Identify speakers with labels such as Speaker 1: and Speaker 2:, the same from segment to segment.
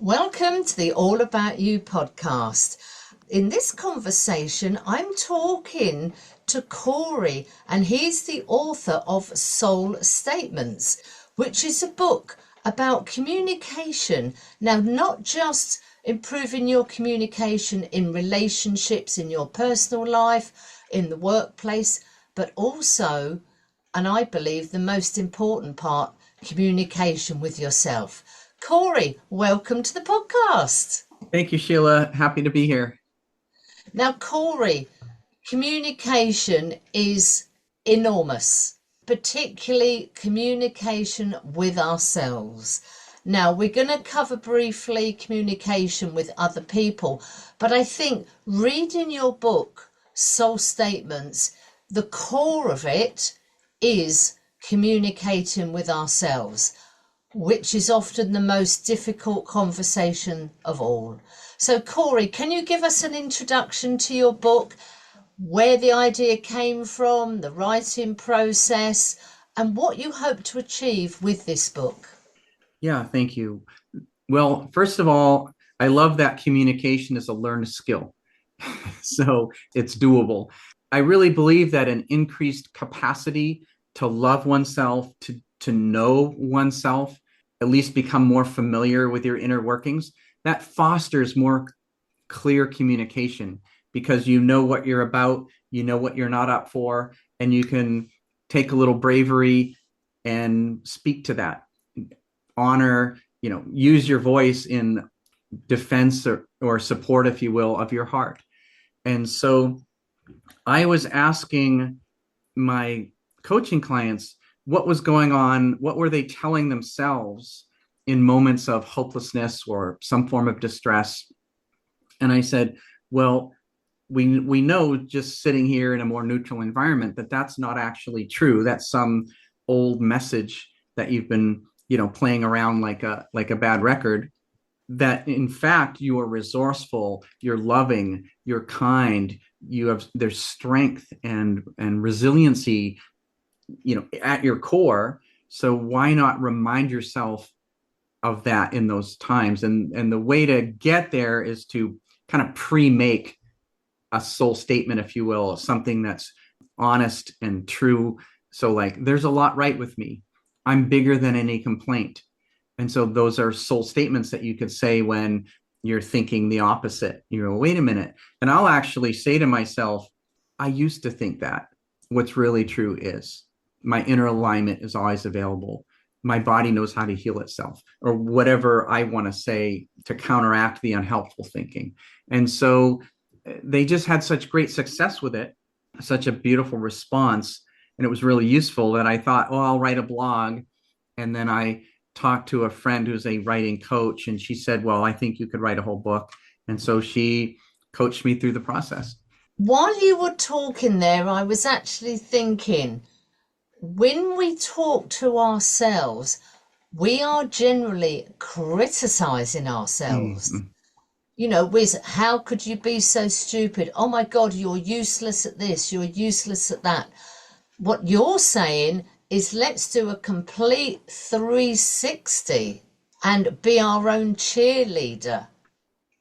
Speaker 1: Welcome to the All About You podcast. In this conversation, I'm talking to Corey, and he's the author of Soul Statements, which is a book about communication. Now, not just improving your communication in relationships, in your personal life, in the workplace, but also, and I believe the most important part, communication with yourself. Corey, welcome to the podcast.
Speaker 2: Thank you, Sheila. Happy to be here.
Speaker 1: Now, Corey, communication is enormous, particularly communication with ourselves. Now, we're going to cover briefly communication with other people, but I think reading your book, Soul Statements, the core of it is communicating with ourselves, which is often the most difficult conversation of all. So, Corey, can you give us an introduction to your book, where the idea came from, the writing process, and what you hope to achieve with this book?
Speaker 2: Yeah, thank you. Well, first of all, I love that communication is a learned skill. So it's doable. I really believe that an increased capacity to love oneself, to know oneself, at least become more familiar with your inner workings, that fosters more clear communication because you know what you're about, you know what you're not up for, and you can take a little bravery and speak to that. Honor, use your voice in defense or support, if you will, of your heart. And so I was asking my coaching clients what was going on, what were they telling themselves in moments of hopelessness or some form of distress. And I said, well, we know just sitting here in a more neutral environment that that's not actually true. That's some old message that you've been, playing around like a bad record. That in fact you are resourceful, you're loving, you're kind, there's strength and resiliency, at your core. So why not remind yourself of that in those times? And the way to get there is to kind of pre-make a soul statement, if you will, something that's honest and true. So like, there's a lot right with me. I'm bigger than any complaint. And so those are soul statements that you could say when you're thinking the opposite. Wait a minute. And I'll actually say to myself, I used to think that. What's really true is my inner alignment is always available. My body knows how to heal itself, or whatever I want to say to counteract the unhelpful thinking. And so they just had such great success with it, such a beautiful response. And it was really useful that I thought, oh, I'll write a blog. And then I talked to a friend who's a writing coach, and she said, well, I think you could write a whole book. And so she coached me through the process.
Speaker 1: While you were talking there, I was actually thinking, when we talk to ourselves, we are generally criticizing ourselves.
Speaker 2: Mm-hmm.
Speaker 1: With how could you be so stupid? Oh my God, you're useless at this, you're useless at that. What you're saying is let's do a complete 360 and be our own cheerleader.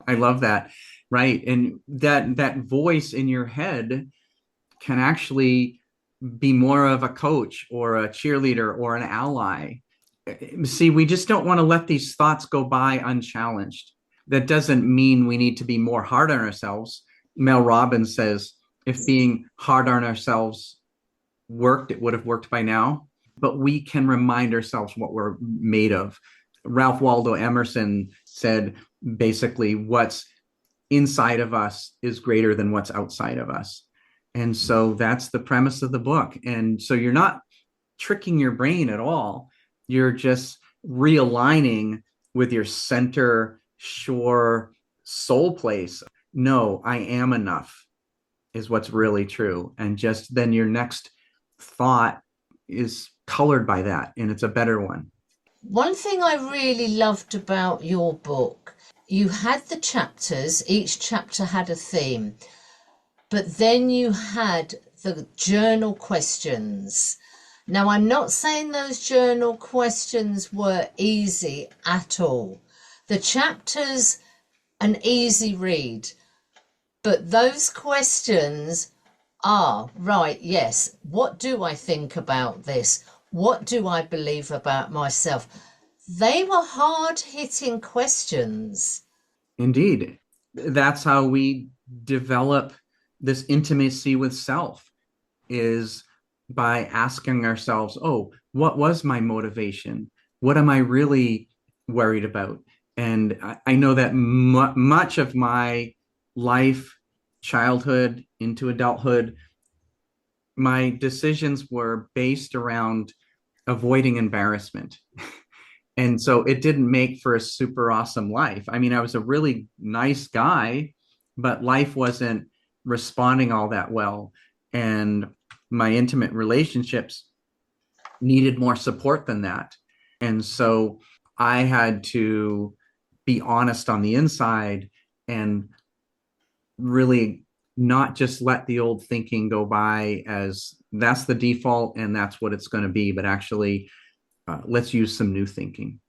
Speaker 2: I love that. Right. And that voice in your head can actually be more of a coach or a cheerleader or an ally. See, we just don't want to let these thoughts go by unchallenged. That doesn't mean we need to be more hard on ourselves. Mel Robbins says, if being hard on ourselves worked, it would have worked by now. But we can remind ourselves what we're made of. Ralph Waldo Emerson said, basically, what's inside of us is greater than what's outside of us. And so that's the premise of the book. And so you're not tricking your brain at all. You're just realigning with your center, sure soul place. No, I am enough is what's really true. And just then your next thought is colored by that, and it's a better one.
Speaker 1: One thing I really loved about your book, you had the chapters, each chapter had a theme, but then you had the journal questions. Now, I'm not saying those journal questions were easy at all. The chapter's an easy read, but those questions are right. Yes. What do I think about this? What do I believe about myself? They were hard hitting questions.
Speaker 2: Indeed. That's how we develop this intimacy with self, is by asking ourselves, oh, what was my motivation? What am I really worried about? And I know that much of my life, childhood into adulthood, my decisions were based around avoiding embarrassment. And so it didn't make for a super awesome life. I mean, I was a really nice guy, but life wasn't responding all that well. And my intimate relationships needed more support than that. And so I had to be honest on the inside and really not just let the old thinking go by as that's the default and that's what it's going to be, but actually let's use some new thinking.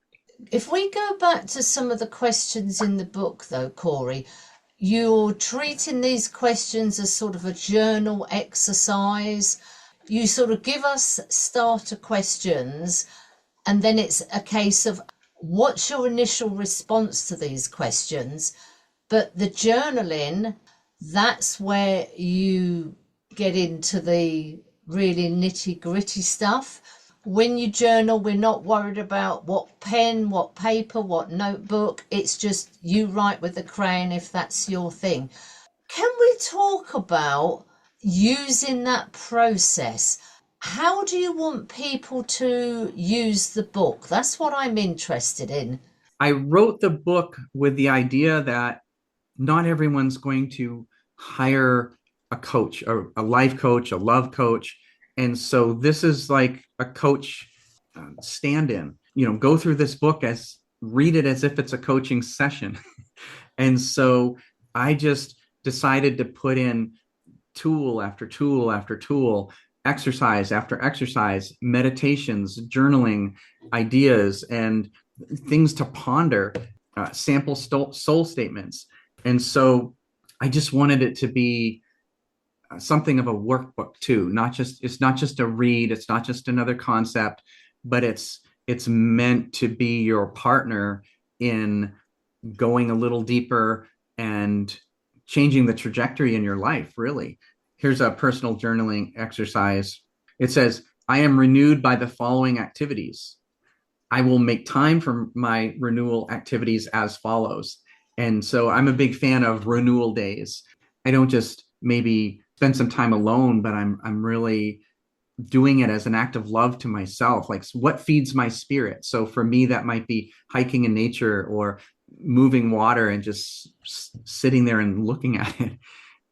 Speaker 1: If we go back to some of the questions in the book, though, Corey, you're treating these questions as sort of a journal exercise. You sort of give us starter questions, and then it's a case of what's your initial response to these questions. But the journaling, that's where you get into the really nitty gritty stuff. When you journal, we're not worried about what pen, what paper, what notebook. It's just you write with a crayon if that's your thing. Can we talk about using that process? How do you want people to use the book? That's what I'm interested in.
Speaker 2: I wrote the book with the idea that not everyone's going to hire a coach, a life coach, a love coach. And so this is like a coach stand-in. Go through this book as read it as if it's a coaching session. And so I just decided to put in tool after tool after tool, exercise after exercise, meditations, journaling, ideas, and things to ponder, sample soul statements. And so I just wanted it to be something of a workbook too. It's not just a read, it's not just another concept, but it's meant to be your partner in going a little deeper and changing the trajectory in your life, really. Here's a personal journaling exercise. It says, I am renewed by the following activities. I will make time for my renewal activities as follows. And so I'm a big fan of renewal days. I don't just maybe spend some time alone, but I'm really doing it as an act of love to myself. Like, what feeds my spirit? So for me, that might be hiking in nature or moving water and just sitting there and looking at it.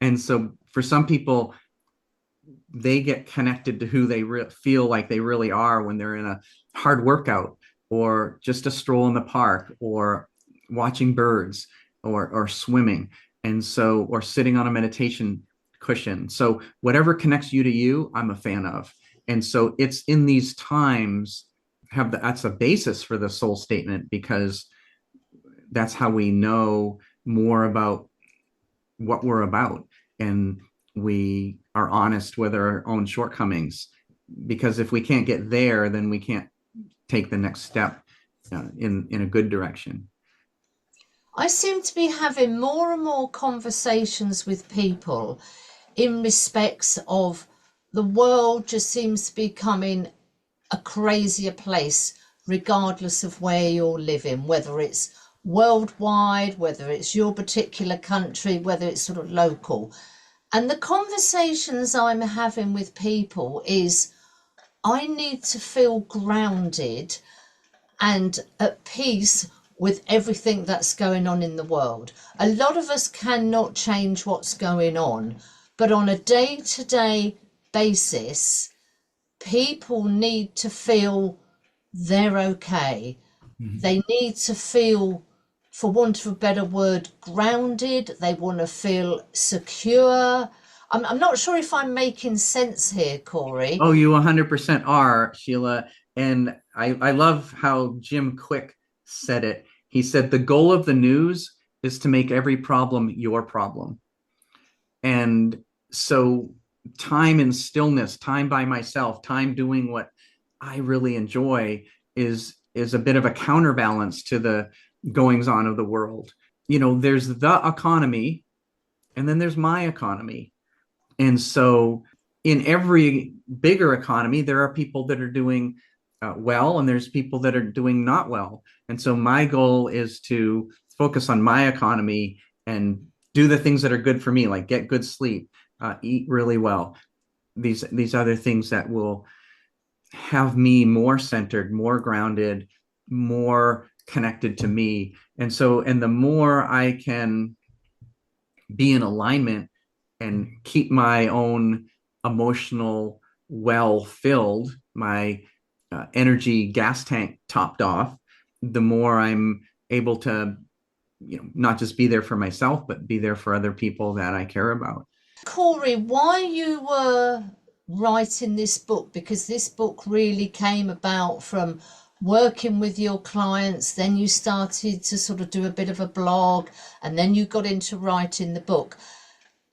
Speaker 2: And so for some people, they get connected to who they feel like they really are when they're in a hard workout or just a stroll in the park or watching birds or swimming. And so, or sitting on a meditation cushion. So whatever connects you to you, I'm a fan of. And so it's in these times that's a basis for the soul statement, because that's how we know more about what we're about. And we are honest with our own shortcomings, because if we can't get there, then we can't take the next step in a good direction.
Speaker 1: I seem to be having more and more conversations with people in respects of the world just seems to be becoming a crazier place, regardless of where you're living, whether it's worldwide, whether it's your particular country, whether it's sort of local. And the conversations I'm having with people is I need to feel grounded and at peace with everything that's going on in the world. A lot of us cannot change what's going on, but on a day-to-day basis, people need to feel they're okay.
Speaker 2: Mm-hmm.
Speaker 1: They need to feel, for want of a better word, grounded. They want to feel secure. I'm not sure if I'm making sense here, Corey.
Speaker 2: Oh, you 100% are, Sheila. And I love how Jim Quick said it. He said, the goal of the news is to make every problem your problem. And so time in stillness, time by myself, time doing what I really enjoy is a bit of a counterbalance to the goings on of the world. You know, there's the economy and then there's my economy. And so in every bigger economy, there are people that are doing well, and there's people that are doing not well. And so my goal is to focus on my economy and do the things that are good for me, like get good sleep, eat really well. These other things that will have me more centered, more grounded, more connected to me. And so, and the more I can be in alignment and keep my own emotional well filled, my energy gas tank topped off, the more I'm able to, you know, not just be there for myself, but be there for other people that I care about.
Speaker 1: Corey, why you were writing this book? Because this book really came about from working with your clients, then you started to sort of do a bit of a blog, and then you got into writing the book.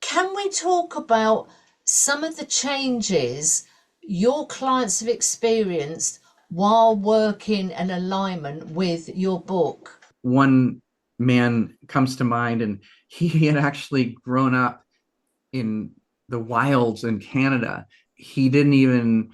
Speaker 1: Can we talk about some of the changes your clients have experienced while working in alignment with your book?
Speaker 2: One man comes to mind, and he had actually grown up in the wilds in Canada. He didn't even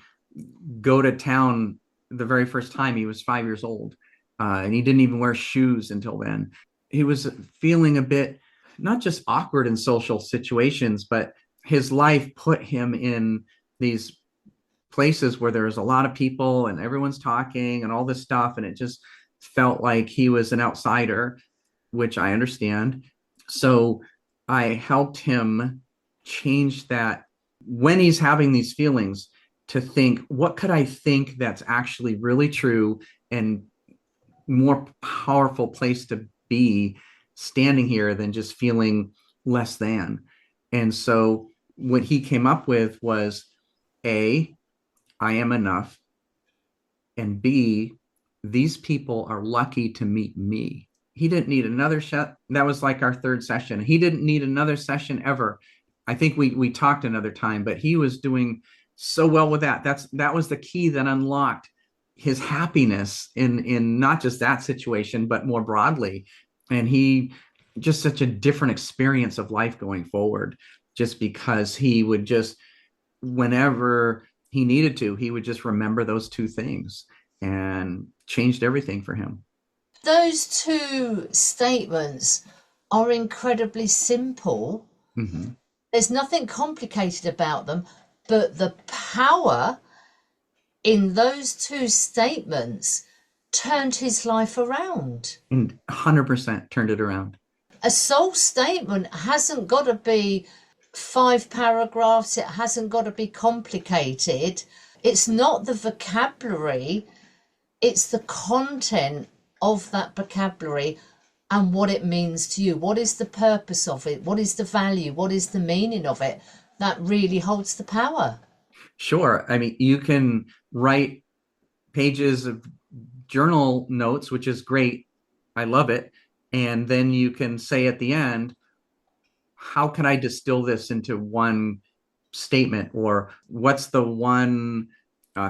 Speaker 2: go to town the very first time. He was 5 years old, and he didn't even wear shoes until then. He was feeling a bit not just awkward in social situations, but his life put him in these places where there was a lot of people and everyone's talking and all this stuff. And it just felt like he was an outsider, which I understand. So I helped him change that when he's having these feelings to think, what could I think that's actually really true and more powerful place to be standing here than just feeling less than. And so what he came up with was A, I am enough, and B, these people are lucky to meet me. He didn't need another shot. That was like our third session. He didn't need another session ever. I think we talked another time, but he was doing so well with that. That was the key that unlocked his happiness in not just that situation, but more broadly. And he just such a different experience of life going forward, just because he would just, whenever he needed to, he would just remember those two things, and changed everything for him.
Speaker 1: Those two statements are incredibly simple.
Speaker 2: Mm-hmm.
Speaker 1: There's nothing complicated about them, but the power in those two statements turned his life around.
Speaker 2: And 100% turned it around.
Speaker 1: A soul statement hasn't got to be 5 paragraphs, it hasn't got to be complicated. It's not the vocabulary, it's the content of that vocabulary and what it means to you. What is the purpose of it? What is the value? What is the meaning of it? That really holds the power.
Speaker 2: Sure. I mean, you can write pages of journal notes, which is great. I love it. And then you can say at the end, how can I distill this into one statement? Or what's the one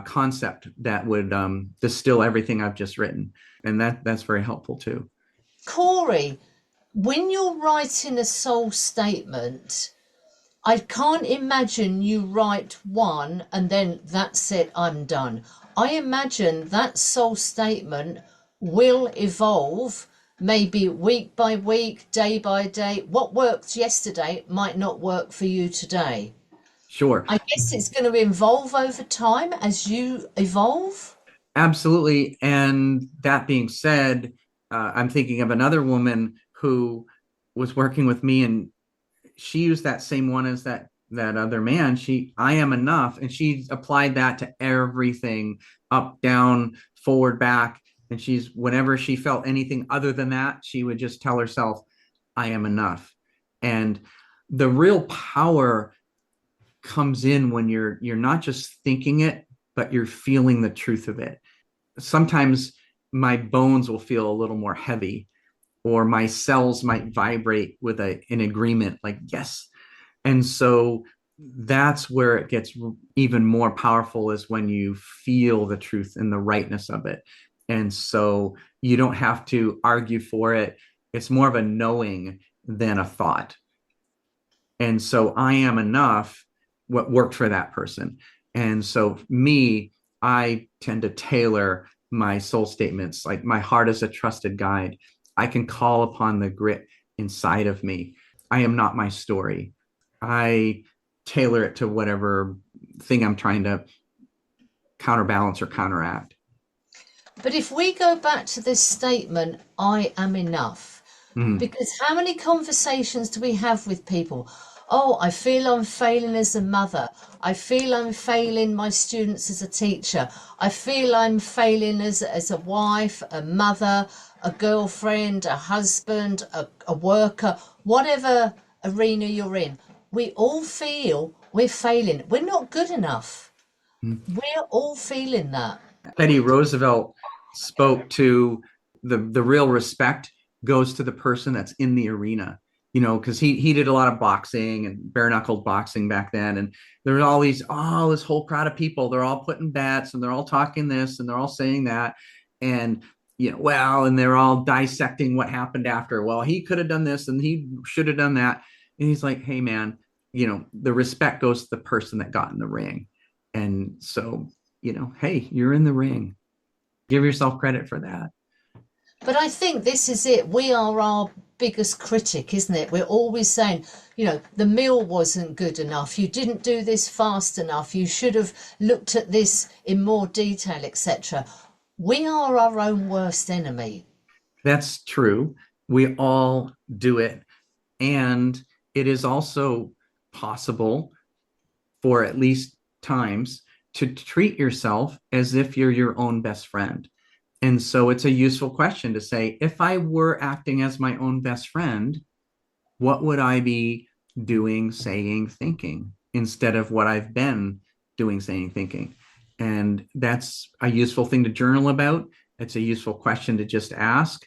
Speaker 2: concept that would distill everything I've just written? And that's very helpful too.
Speaker 1: Corey, when you're writing a soul statement, I can't imagine you write one and then that's it, I'm done. I imagine that soul statement will evolve, maybe week by week, day by day. What worked yesterday might not work for you today.
Speaker 2: Sure.
Speaker 1: I guess it's going to evolve over time as you evolve.
Speaker 2: Absolutely. And that being said, I'm thinking of another woman who was working with me, and she used that same one as that other man. I am enough, and she applied that to everything, up, down, forward, back. And whenever she felt anything other than that, she would just tell herself, I am enough. And the real power comes in when you're not just thinking it, but you're feeling the truth of it. Sometimes my bones will feel a little more heavy, or my cells might vibrate with an agreement like, yes. And so that's where it gets even more powerful, is when you feel the truth and the rightness of it. And so you don't have to argue for it. It's more of a knowing than a thought. And so I am enough, what worked for that person. And so me, I tend to tailor my soul statements. Like, my heart is a trusted guide. I can call upon the grit inside of me. I am not my story. I tailor it to whatever thing I'm trying to counterbalance or counteract.
Speaker 1: But if we go back to this statement, I am enough,
Speaker 2: Mm.
Speaker 1: because how many conversations do we have with people? Oh, I feel I'm failing as a mother. I feel I'm failing my students as a teacher. I feel I'm failing as a wife, a mother, a girlfriend, a husband, a worker, whatever arena you're in. We all feel we're failing. We're not good enough. We're all feeling that.
Speaker 2: Teddy Roosevelt spoke to the real respect goes to the person that's in the arena, because he did a lot of boxing and bare knuckled boxing back then. And there was this whole crowd of people. They're all putting bets, and they're all talking this, and they're all saying that. And, and they're all dissecting what happened after. Well, he could have done this and he should have done that. And he's like, hey, man, the respect goes to the person that got in the ring. And so, hey, you're in the ring. Give yourself credit for that.
Speaker 1: But I think this is it. We are our biggest critic, isn't it? We're always saying, the meal wasn't good enough. You didn't do this fast enough. You should have looked at this in more detail, etc. We are our own worst enemy.
Speaker 2: That's true. We all do it. And it is also possible, for at least times, to treat yourself as if you're your own best friend. And so it's a useful question to say, if I were acting as my own best friend, what would I be doing, saying, thinking, instead of what I've been doing, saying, thinking? And that's a useful thing to journal about. It's a useful question to just ask.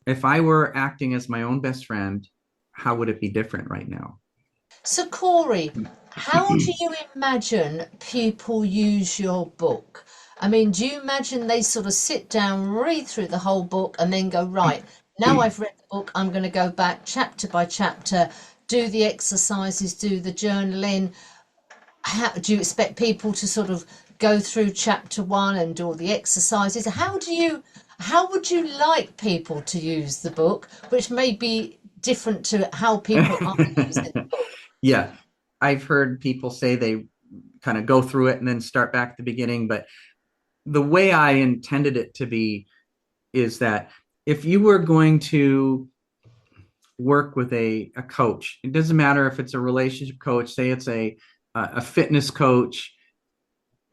Speaker 2: If I were acting as my own best friend, how would it be different right now?
Speaker 1: So, Corey, how do you imagine people use your book? I mean, do you imagine they sort of sit down, read through the whole book, and then go, right, now I've read the book, I'm going to go back chapter by chapter, do the exercises, do the journaling? How do you expect people to sort of go through chapter one and do all the exercises? How would you like people to use the book, which may be different to how people are using the book?
Speaker 2: Yeah, I've heard people say they kind of go through it and then start back at the beginning. But the way I intended it to be is that if you were going to work with a coach, it doesn't matter if it's a relationship coach, say it's a fitness coach,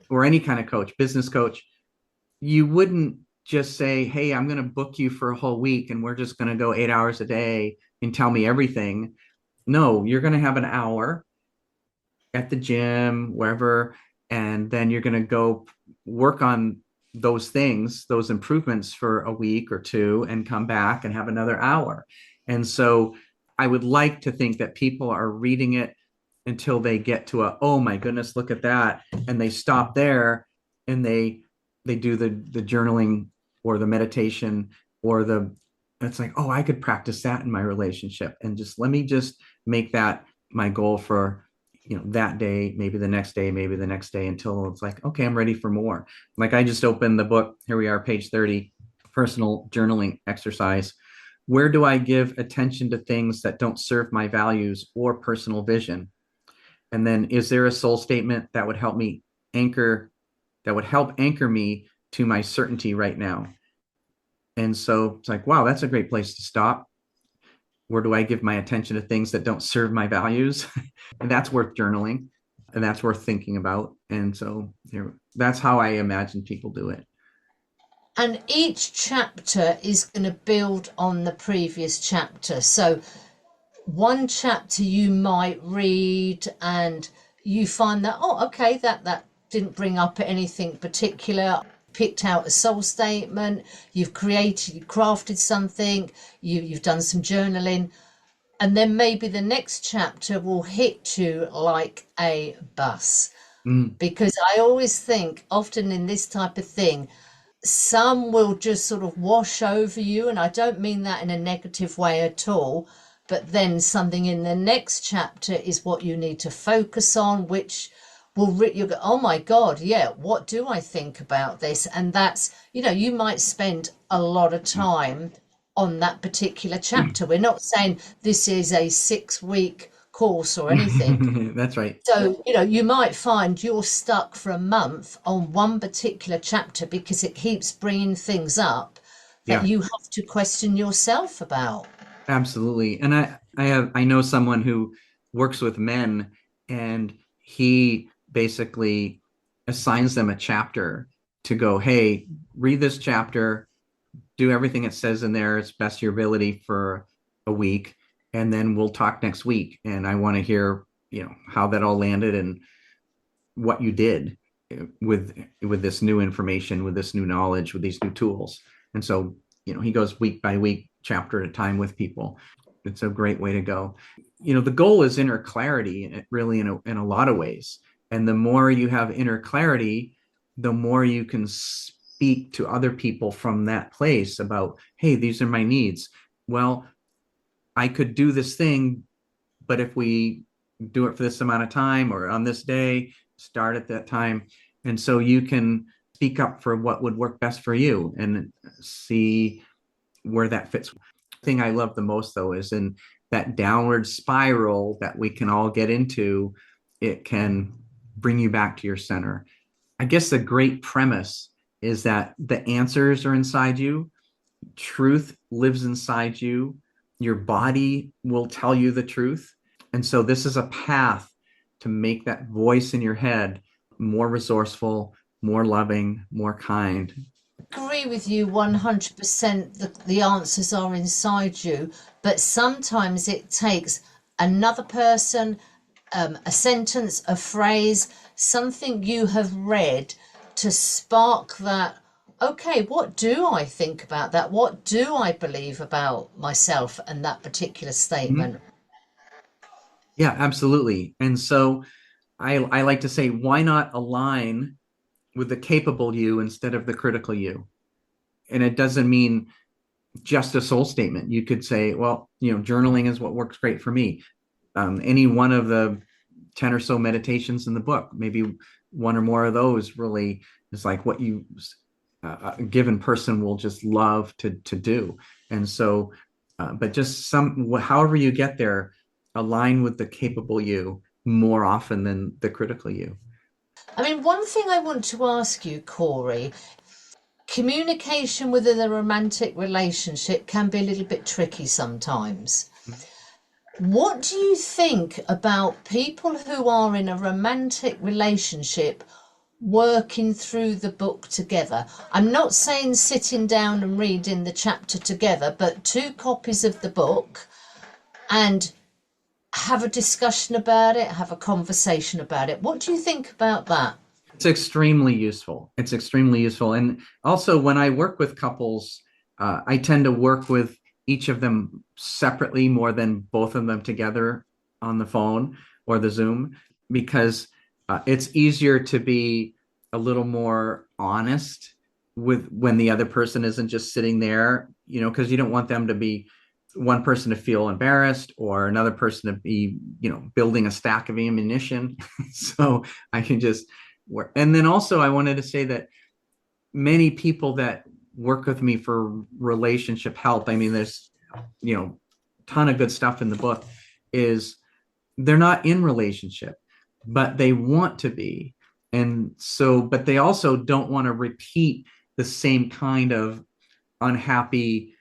Speaker 2: or any kind of coach, business coach, you wouldn't just say, hey, I'm going to book you for a whole week and we're just going to go 8 hours a day and tell me everything. No, you're going to have an hour at the gym, wherever, and then you're going to go work on those things, those improvements, for a week or two, and come back and have another hour. And so I would like to think that people are reading it until they get to oh my goodness, look at that, and they stop there, and they do the journaling or the meditation, or it's like, oh, I could practice that in my relationship, and let me make that my goal for that day, maybe the next day, maybe the next day, until it's like, okay, I'm ready for more. Like, I just opened the book. Here we are, page 30, personal journaling exercise. Where do I give attention to things that don't serve my values or personal vision? And then, is there a soul statement that would help anchor me to my certainty right now? And so it's like, wow, that's a great place to stop. Where do I give my attention to things that don't serve my values? And that's worth journaling, and that's worth thinking about. And so that's how I imagine people do it.
Speaker 1: And each chapter is going to build on the previous chapter. So one chapter you might read and you find that, oh, okay, that didn't bring up anything particular. picked out a soul statement, you've crafted something, you've done some journaling, and then maybe the next chapter will hit you like a bus.
Speaker 2: Mm.
Speaker 1: Because I always think, often in this type of thing, some will just sort of wash over you, and I don't mean that in a negative way at all, but then something in the next chapter is what you need to focus on, which will you go, oh my god, yeah, what do I think about this? And that's, you might spend a lot of time on that particular chapter. We're not saying this is a 6-week course or anything.
Speaker 2: That's right.
Speaker 1: So, you might find you're stuck for a month on one particular chapter because it keeps bringing things up that
Speaker 2: Yeah,
Speaker 1: you have to question yourself about.
Speaker 2: absolutely. And I know someone who works with men, and he basically assigns them a chapter to go, hey, read this chapter, do everything it says in there as best your ability for a week, and then we'll talk next week. And I want to hear, how that all landed and what you did with this new information, with this new knowledge, with these new tools. And so, he goes week by week, chapter at a time with people. It's a great way to go. The goal is inner clarity, really, in a lot of ways. And the more you have inner clarity, the more you can speak to other people from that place about, hey, these are my needs. Well, I could do this thing, but if we do it for this amount of time or on this day, start at that time. And so you can speak up for what would work best for you and see where that fits. The thing I love the most, though, is in that downward spiral that we can all get into, it can bring you back to your center. I guess the great premise is that the answers are inside you, truth lives inside you, your body will tell you the truth. And so this is a path to make that voice in your head more resourceful, more loving, more kind.
Speaker 1: Agree with you 100%. The answers are inside you, but sometimes it takes another person, a sentence, a phrase, something you have read to spark that. Okay, what do I think about that? What do I believe about myself and that particular
Speaker 2: Mhm.
Speaker 1: statement?
Speaker 2: Yeah, absolutely. And so I like to say, why not align with the capable you instead of the critical you? And it doesn't mean just a soul statement. You could say, well, journaling is what works great for me. Any one of the 10 or so meditations in the book, maybe one or more of those really is like what a given person will just love to do. And so, but just however you get there, align with the capable you more often than the critical you.
Speaker 1: I mean, one thing I want to ask you, Corey, communication within a romantic relationship can be a little bit tricky sometimes. What do you think about people who are in a romantic relationship working through the book together? I'm not saying sitting down and reading the chapter together, but 2 copies of the book and have a discussion about it, have a conversation about it. What do you think about that?
Speaker 2: It's extremely useful. It's extremely useful. And also, when I work with couples, I tend to work with each of them separately more than both of them together on the phone or the Zoom, because it's easier to be a little more honest with when the other person isn't just sitting there, because you don't want them to be one person to feel embarrassed or another person to be, building a stack of ammunition. So I can just work. And then also, I wanted to say that many people that work with me for relationship help, I mean, there's, ton of good stuff in the book, is they're not in relationship, but they want to be. And so, but they also don't want to repeat the same kind of unhappy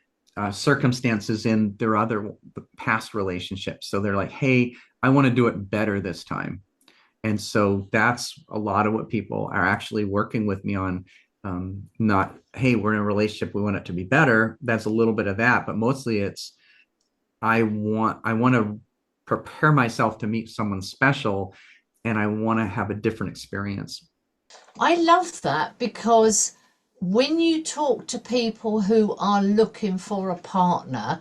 Speaker 2: circumstances in their other past relationships. So they're like, hey, I want to do it better this time. And so that's a lot of what people are actually working with me on. Not, hey, we're in a relationship, we want it to be better. That's a little bit of that, but mostly it's I want to prepare myself to meet someone special, and I want to have a different experience.
Speaker 1: I love that because when you talk to people who are looking for a partner,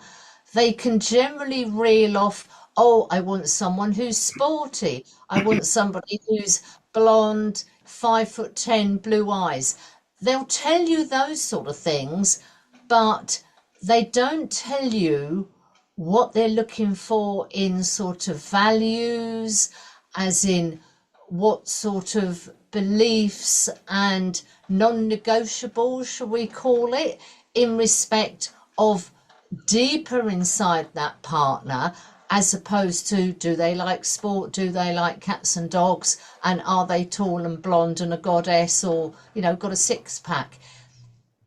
Speaker 1: they can generally reel off, oh, I want someone who's sporty. I want somebody who's blonde, 5'10", blue eyes. They'll tell you those sort of things, but they don't tell you what they're looking for in sort of values, as in what sort of beliefs and non-negotiables, shall we call it, in respect of deeper inside that partner, as opposed to, do they like sport, do they like cats and dogs, and are they tall and blonde and a goddess, or got a six pack,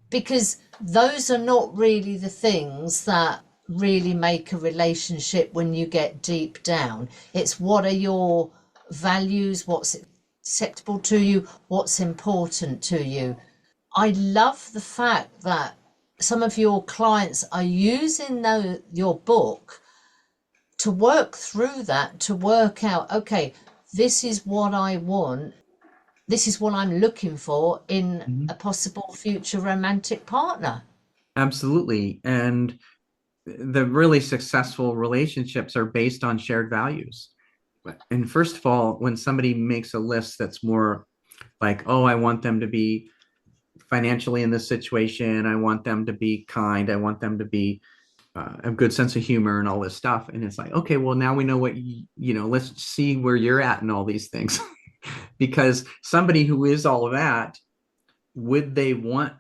Speaker 1: because those are not really the things that really make a relationship when you get deep down. It's what are your values, what's acceptable to you, what's important to you. I love the fact that some of your clients are using your book to work through that, to work out, okay, this is what I want, this is what I'm looking for in a
Speaker 2: Mhm.
Speaker 1: possible future romantic partner.
Speaker 2: Absolutely. And the really successful relationships are based on shared values. And first of all, when somebody makes a list that's more like, oh, I want them to be financially in this situation, I want them to be kind, I want them to be a good sense of humor and all this stuff. And it's like, okay, well, now we know what, let's see where you're at in all these things. Because somebody who is all of that, would they want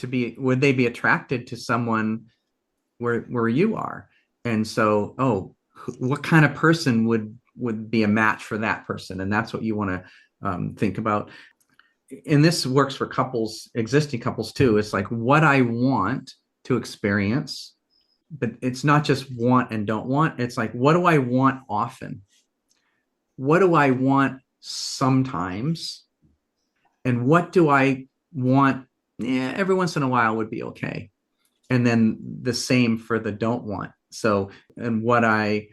Speaker 2: would they be attracted to someone where you are? And so, oh, what kind of person would be a match for that person? And that's what you want to think about. And this works for couples, existing couples too. It's like what I want to experience, but it's not just want and don't want. It's like, what do I want often? What do I want sometimes? And what do I want? Yeah, every once in a while would be okay. And then the same for the don't want. So, and what I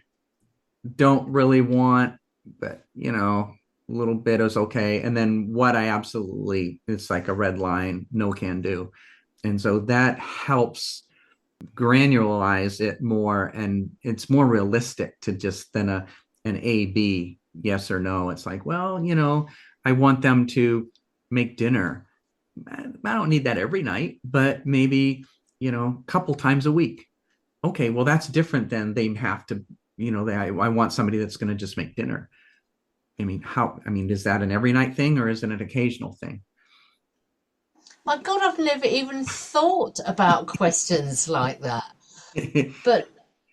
Speaker 2: don't really want, but a little bit is okay. And then what I absolutely, it's like a red line, no can do. And so that helps granularize it more, and it's more realistic to just than an A B yes or no. It's like, well, I want them to make dinner. I don't need that every night, but maybe a couple times a week. Okay, well that's different than they have to. I want somebody that's going to just make dinner. Is that an every night thing or is it an occasional thing?
Speaker 1: My God, I've never even thought about questions like that. But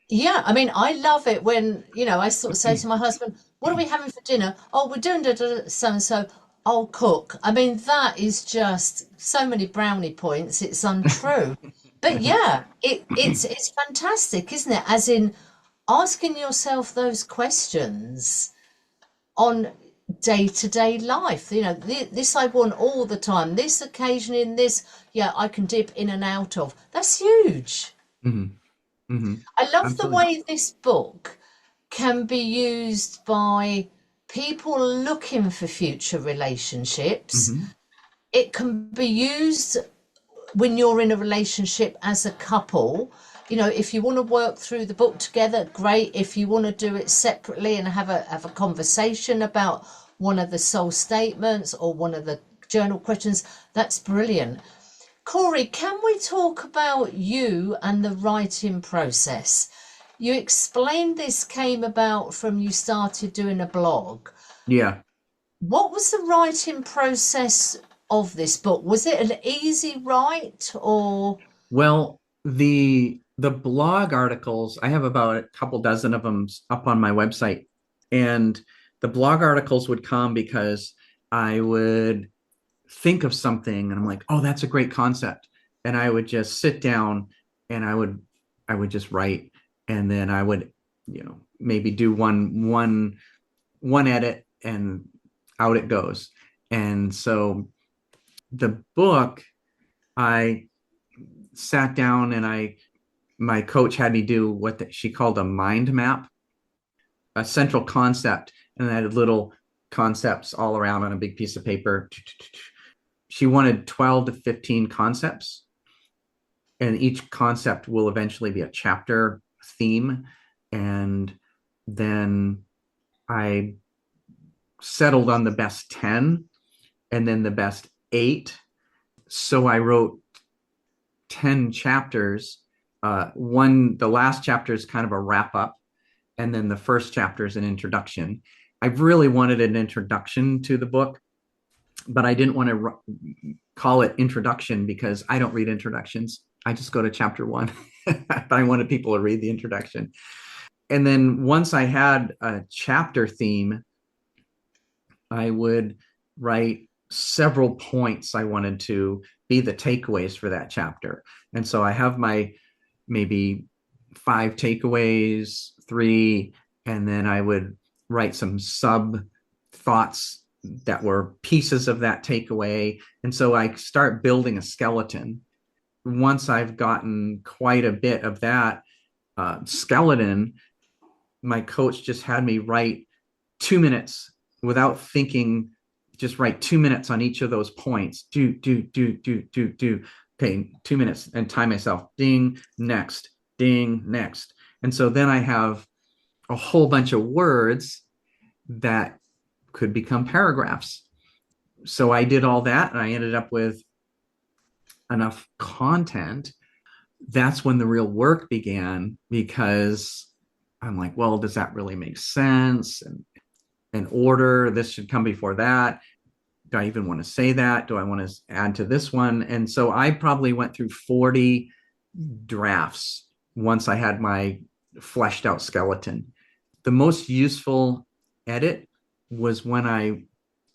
Speaker 1: yeah, I mean, I love it when, I sort of say to my husband, what are we having for dinner? Oh, we're doing so and so. I'll cook. I mean, that is just so many brownie points. It's untrue. But yeah, it's fantastic, isn't it? As in asking yourself those questions on day-to-day life. This I want all the time. This occasion in this, yeah, I can dip in and out of. That's huge.
Speaker 2: Mm-hmm. Mm-hmm.
Speaker 1: I love the
Speaker 2: Absolutely.
Speaker 1: way this book can be used by people looking for future relationships.
Speaker 2: Mm-hmm.
Speaker 1: It can be used when you're in a relationship as a couple. If you want to work through the book together, great. If you want to do it separately and have a conversation about one of the soul statements or one of the journal questions, that's brilliant. Corey, can we talk about you and the writing process? You explained this came about from you started doing a blog.
Speaker 2: Yeah.
Speaker 1: What was the writing process of this book? Was it an easy write or?
Speaker 2: Well, the blog articles, I have about a couple dozen of them up on my website. And the blog articles would come because I would think of something and I'm like, oh, that's a great concept. And I would just sit down and I would just write. And then I would, maybe do one edit and out it goes. And so the book, I sat down and my coach had me do what she called a mind map, a central concept, and I had little concepts all around on a big piece of paper. she wanted 12 to 15 concepts, and each concept will eventually be a chapter theme. And then I settled on the best 10 and then the best 8. So I wrote 10 chapters. The last chapter is kind of a wrap up, and then the first chapter is an introduction. I really wanted an introduction to the book, but I didn't want to call it introduction because I don't read introductions. I just go to chapter 1. But I wanted people to read the introduction. And then once I had a chapter theme, I would write several points I wanted to be the takeaways for that chapter. And so I have my maybe 5 takeaways, 3, and then I would write some sub thoughts that were pieces of that takeaway. And so I start building a skeleton. Once I've gotten quite a bit of that skeleton, my coach just had me write 2 minutes without thinking, just write 2 minutes on each of those points. Do. Okay, 2 minutes, and time myself. Ding, next, ding, next. And so then I have a whole bunch of words that could become paragraphs. So I did all that, and I ended up with enough content. That's when the real work began, because I'm like, well, does that really make sense? And order, this should come before that. Do I even want to say that? Do I want to add to this one? And so I probably went through 40 drafts once I had my fleshed out skeleton. The most useful edit was when I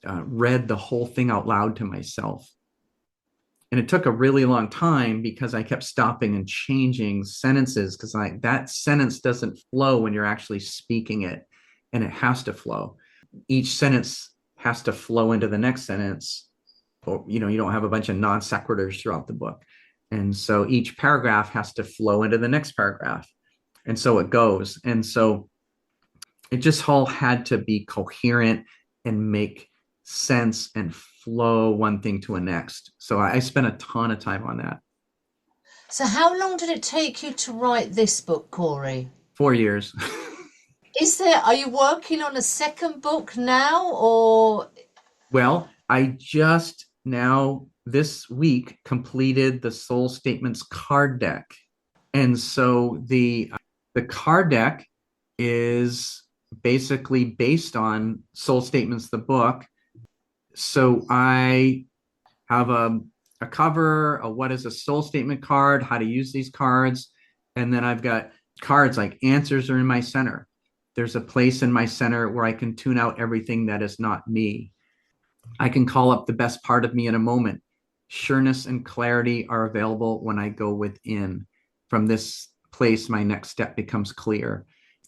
Speaker 2: read the whole thing out loud to myself. And it took a really long time because I kept stopping and changing sentences, because that sentence doesn't flow when you're actually speaking it, and it has to flow. Each sentence has to flow into the next sentence, or you don't have a bunch of non sequiturs throughout the book. And so each paragraph has to flow into the next paragraph. And so it goes. And so it just all had to be coherent and make sense and flow one thing to a next. So I spent a ton of time on that.
Speaker 1: So how long did it take you to write this book, Corey?
Speaker 2: 4 years.
Speaker 1: Are you working on a second book now, or?
Speaker 2: Well, I just now this week completed the Soul Statements card deck. And so the card deck is basically based on Soul Statements, the book. So I have a cover, a what is a soul statement card, how to use these cards. And then I've got cards like answers are in my center. There's a place in my center where I can tune out everything that is not me. I can call up the best part of me in a moment. Sureness and clarity are available when I go within. From this place, my next step becomes clear.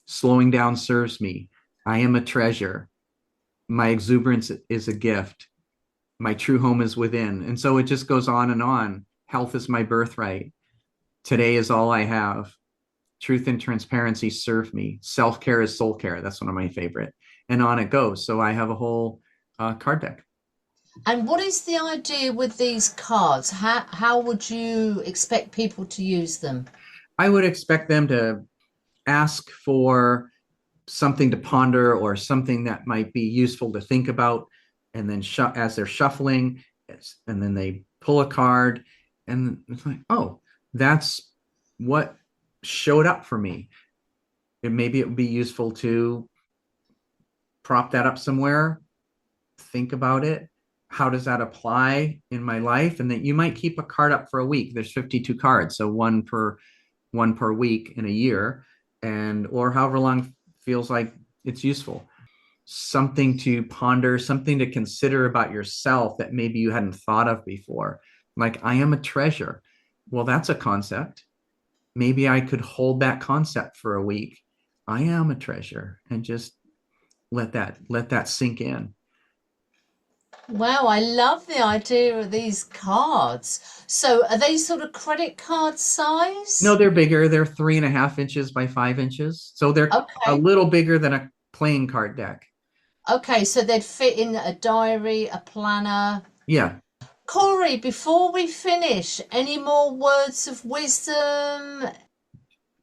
Speaker 2: Slowing down serves me. I am a treasure. My exuberance is a gift. My true home is within. And so it just goes on and on. Health is my birthright. Today is all I have. Truth and transparency serve me. Self-care is soul care. That's one of my favorite. And on it goes. So I have a whole card deck.
Speaker 1: And what is the idea with these cards? How would you expect people to use them?
Speaker 2: I would expect them to ask for something to ponder or something that might be useful to think about. And then as they're shuffling, and then they pull a card, and it's like, oh, that's what showed up for me. Maybe it would be useful to prop that up somewhere, think about it. How does that apply in my life? And then you might keep a card up for a week. There's 52 cards, so one per week in a year, or however long feels like it's useful. Something to ponder, something to consider about yourself that maybe you hadn't thought of before. Like, I am a treasure. Well, that's a concept. Maybe I could hold that concept for a week. I am a treasure, and just let that sink in.
Speaker 1: Wow, I love the idea of these cards. So are they sort of credit card
Speaker 2: No,
Speaker 1: size?
Speaker 2: they're bigger. They're 3.5 inches by 5 inches. So they're a
Speaker 1: Okay.
Speaker 2: little bigger than a playing card deck.
Speaker 1: Okay, so they'd fit in a diary, a planner.
Speaker 2: Yeah.
Speaker 1: Corey, before we finish, any more words of wisdom?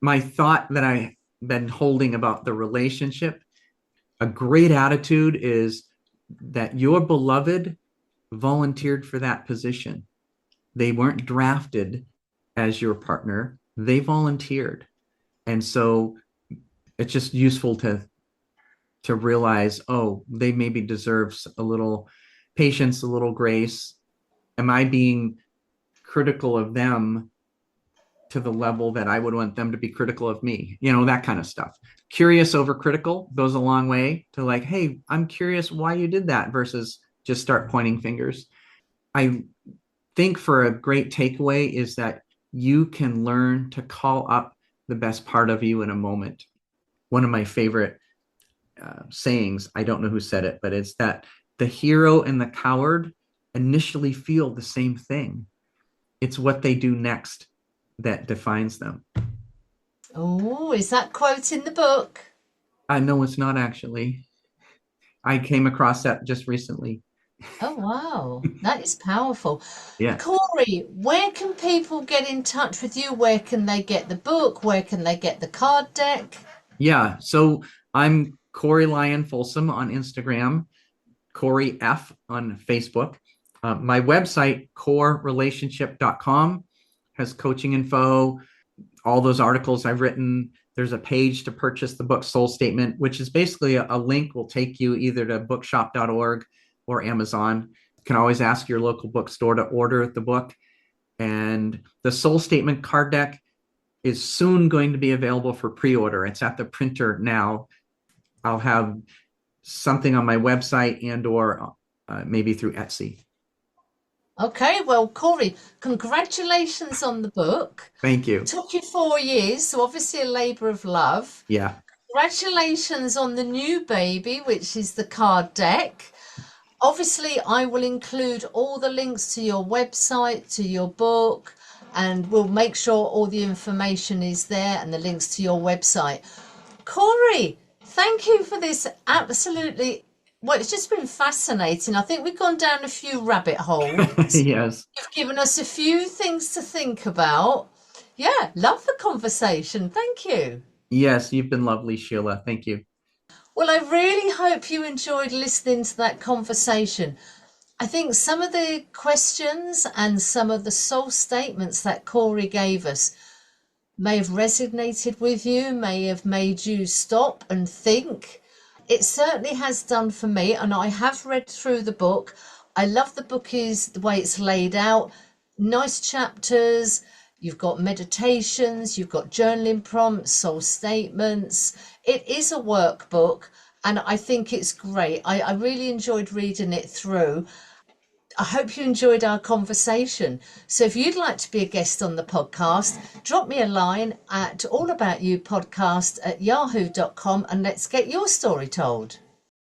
Speaker 2: My thought that I've been holding about the relationship, a great attitude is that your beloved volunteered for that position. They weren't drafted as your partner, they volunteered. And so it's just useful to realize, oh, they maybe deserves a little patience, a little grace. Am I being critical of them to the level that I would want them to be critical of me? That kind of stuff. Curious over critical goes a long way to like, hey, I'm curious why you did that versus just start pointing fingers. I think for a great takeaway is that you can learn to call up the best part of you in a moment. One of my favorite sayings, I don't know who said it, but it's that the hero and the coward initially feel the same thing. It's what they do next that defines them.
Speaker 1: Oh, is that quote in the book?
Speaker 2: I know it's not actually. I came across that just recently.
Speaker 1: Oh, wow. That is powerful.
Speaker 2: Yeah.
Speaker 1: Corey, where can people get in touch with you? Where can they get the book? Where can they get the card deck?
Speaker 2: Yeah. So I'm Corey Lyon Folsom on Instagram, Corey F on Facebook. My website, corerelationship.com, has coaching info, all those articles I've written. There's a page to purchase the book Soul Statement, which is basically a link will take you either to bookshop.org or Amazon. You can always ask your local bookstore to order the book. And the Soul Statement card deck is soon going to be available for pre-order. It's at the printer now. I'll have something on my website and or maybe through Etsy.
Speaker 1: Okay, well, Corey, congratulations on the book.
Speaker 2: Thank you.
Speaker 1: It took you 4 years, so obviously a labor of love.
Speaker 2: Yeah.
Speaker 1: Congratulations on the new baby, which is the card deck. Obviously, I will include all the links to your website, to your book, and we'll make sure all the information is there and the links to your website. Corey, thank you for this absolutely, well, it's just been fascinating. I think we've gone down a few rabbit holes.
Speaker 2: Yes.
Speaker 1: You've given us a few things to think about. Yeah, love the conversation. Thank you.
Speaker 2: Yes, you've been lovely, Sheila. Thank you.
Speaker 1: Well, I really hope you enjoyed listening to that conversation. I think some of the questions and some of the soul statements that Corey gave us may have resonated with you, may have made you stop and think. It certainly has done for me, and I have read through the book. I love the book is the way it's laid out. Nice chapters. You've got meditations, you've got journaling prompts, soul statements. It is a workbook, and I think it's great. I really enjoyed reading it through. I hope you enjoyed our conversation. So if you'd like to be a guest on the podcast, drop me a line at allaboutyoupodcast@yahoo.com and let's get your story told.